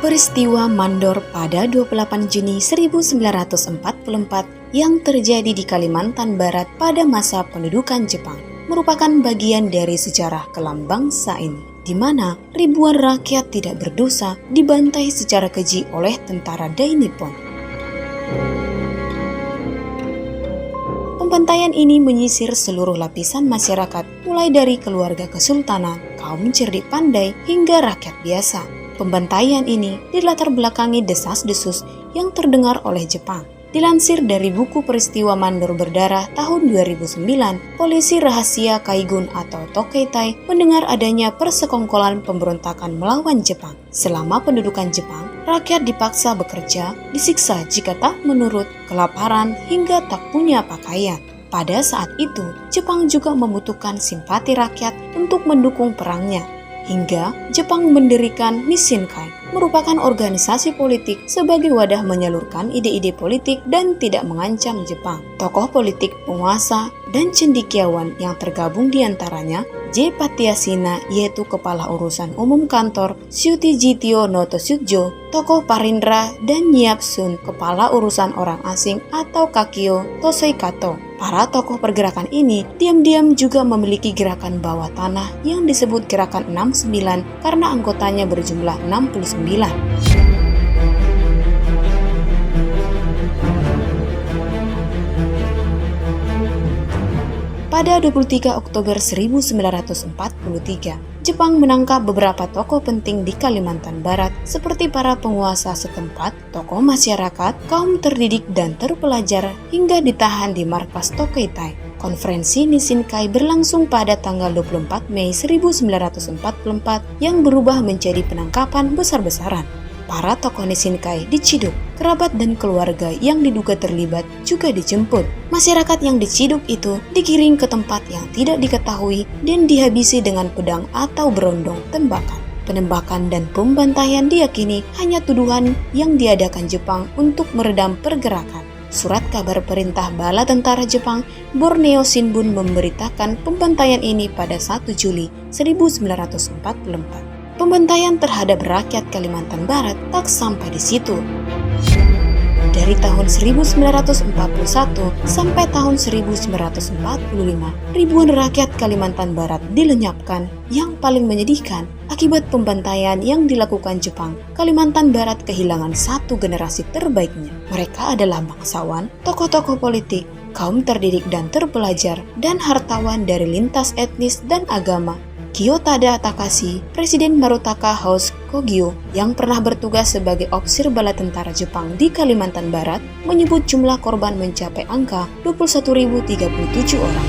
Peristiwa Mandor pada 28 Juni 1944 yang terjadi di Kalimantan Barat pada masa pendudukan Jepang merupakan bagian dari sejarah kelam bangsa ini, di mana ribuan rakyat tidak berdosa dibantai secara keji oleh tentara Dai Nippon. Pembantaian ini menyisir seluruh lapisan masyarakat, mulai dari keluarga kesultanan, kaum cerdik pandai, hingga rakyat biasa. Pembantaian ini dilatar belakangi desas-desus yang terdengar oleh Jepang. Dilansir dari buku Peristiwa Mandor Berdarah tahun 2009, polisi rahasia Kaigun atau Tokeitai mendengar adanya persekongkolan pemberontakan melawan Jepang. Selama pendudukan Jepang, rakyat dipaksa bekerja, disiksa jika tak menurut, kelaparan, hingga tak punya pakaian. Pada saat itu, Jepang juga membutuhkan simpati rakyat untuk mendukung perangnya. Hingga Jepang mendirikan Nishinkai, merupakan organisasi politik sebagai wadah menyalurkan ide-ide politik dan tidak mengancam Jepang. Tokoh politik, penguasa, dan cendekiawan yang tergabung diantaranya J. Patiasina, yaitu Kepala Urusan Umum Kantor Syuti Jitio no Toshutjo, tokoh Parindra, dan Nyiap Sun, Kepala Urusan Orang Asing atau Kakio Tosei Kato. Para tokoh pergerakan ini diam-diam juga memiliki gerakan bawah tanah yang disebut Gerakan 69 karena anggotanya berjumlah 69. Pada 23 Oktober 1943, Jepang menangkap beberapa tokoh penting di Kalimantan Barat seperti para penguasa setempat, tokoh masyarakat, kaum terdidik dan terpelajar hingga ditahan di markas Tokeitai. Konferensi Nishinkai berlangsung pada tanggal 24 Mei 1944 yang berubah menjadi penangkapan besar-besaran. Para tokoh Nishinkai diciduk, kerabat dan keluarga yang diduga terlibat juga dijemput. Masyarakat yang diciduk itu digiring ke tempat yang tidak diketahui dan dihabisi dengan pedang atau berondong tembakan. Penembakan dan pembantaian diyakini hanya tuduhan yang diadakan Jepang untuk meredam pergerakan. Surat kabar perintah bala tentara Jepang Borneo Shinbun memberitakan pembantaian ini pada 1 Juli 1944. Pembantaian terhadap rakyat Kalimantan Barat tak sampai di situ. Dari tahun 1941 sampai tahun 1945, ribuan rakyat Kalimantan Barat dilenyapkan. Yang paling menyedihkan, akibat pembantaian yang dilakukan Jepang, Kalimantan Barat kehilangan satu generasi terbaiknya. Mereka adalah bangsawan, tokoh-tokoh politik, kaum terdidik dan terpelajar, dan hartawan dari lintas etnis dan agama. Kiyotada Takashi, Presiden Marutaka House Kogyo yang pernah bertugas sebagai opsir bala tentara Jepang di Kalimantan Barat menyebut jumlah korban mencapai angka 21.037 orang.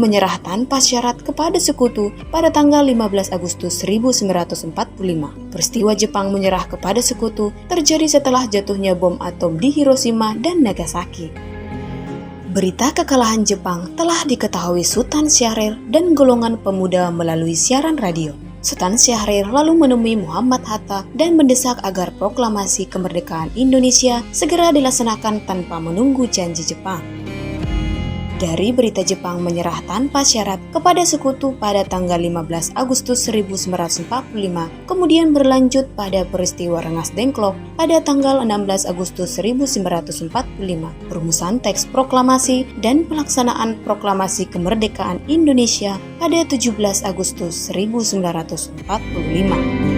Menyerah tanpa syarat kepada sekutu pada tanggal 15 Agustus 1945. Peristiwa Jepang menyerah kepada sekutu terjadi setelah jatuhnya bom atom di Hiroshima dan Nagasaki. Berita kekalahan Jepang telah diketahui Sultan Syahrir dan golongan pemuda melalui siaran radio. Sultan Syahrir lalu menemui Muhammad Hatta dan mendesak agar proklamasi kemerdekaan Indonesia segera dilaksanakan tanpa menunggu janji Jepang. Dari berita Jepang menyerah tanpa syarat kepada sekutu pada tanggal 15 Agustus 1945, kemudian berlanjut pada peristiwa Rengas Dengklok pada tanggal 16 Agustus 1945, perumusan teks proklamasi dan pelaksanaan proklamasi kemerdekaan Indonesia pada 17 Agustus 1945.